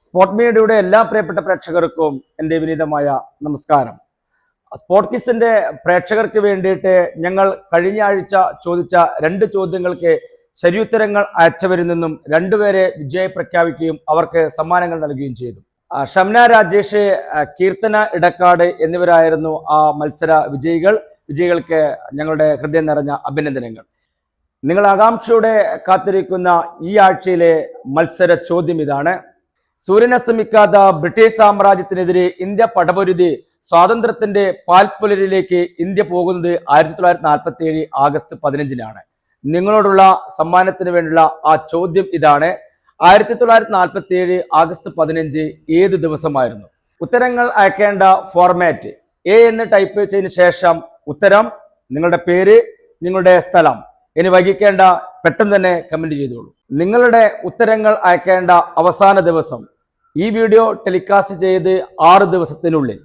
Sport മീഡിയയുടെ എല്ലാ പ്രിയപ്പെട്ട പ്രേക്ഷകർക്കും എൻ്റെ വിനീതമായ നമസ്കാരം. സ്പോർട്ട് കിസിന്റെ പ്രേക്ഷകർക്ക് വേണ്ടിയിട്ട് ഞങ്ങൾ കഴിഞ്ഞ ആഴ്ച ചോദിച്ച 2 ചോദ്യങ്ങൾക്ക് ശരിയുത്തരങ്ങൾ അയച്ചവരിൽ നിന്നും 2 പേരെ വിജയം പ്രഖ്യാപിക്കുകയും അവർക്ക് സമ്മാനങ്ങൾ നൽകുകയും ചെയ്തു. ഷംന രാജേഷ്, കീർത്തന ഇടക്കാട് എന്നിവരായിരുന്നു ആ മത്സര വിജയികൾക്ക് ഞങ്ങളുടെ ഹൃദയം നിറഞ്ഞ അഭിനന്ദനങ്ങൾ. നിങ്ങൾ ആകാംക്ഷയോടെ കാത്തിരിക്കുന്ന ഈ ആഴ്ചയിലെ മത്സര ചോദ്യം ഇതാണ്: സൂര്യനസ്തമിക്കാത്ത ബ്രിട്ടീഷ് സാമ്രാജ്യത്തിനെതിരെ ഇന്ത്യ പടപൊരുതി സ്വാതന്ത്ര്യത്തിന്റെ പാൽപ്പുലരിലേക്ക് ഇന്ത്യ പോകുന്നത് 1947 ആഗസ്റ്റ് 15-നാണ്. നിങ്ങളോടുള്ള സമ്മാനത്തിന് വേണ്ടിയുള്ള ആ ചോദ്യം ഇതാണ്: 1947 ആഗസ്റ്റ് 15 ഏത് ദിവസമായിരുന്നു? ഉത്തരങ്ങൾ അയക്കേണ്ട ഫോർമാറ്റ്: എ എന്ന് ടൈപ്പ് ചെയ്തതിനു ശേഷം ഉത്തരം, നിങ്ങളുടെ പേര്, നിങ്ങളുടെ സ്ഥലം. ഇനി വൈകിക്കേണ്ട, പെട്ടെന്ന് തന്നെ കമന്റ് ചെയ്തോളൂ. നിങ്ങളുടെ ഉത്തരങ്ങൾ അയക്കേണ്ട അവസാന ദിവസം ഈ വീഡിയോ ടെലികാസ്റ്റ് ചെയ്ത് 6 ദിവസത്തിനുള്ളിൽ.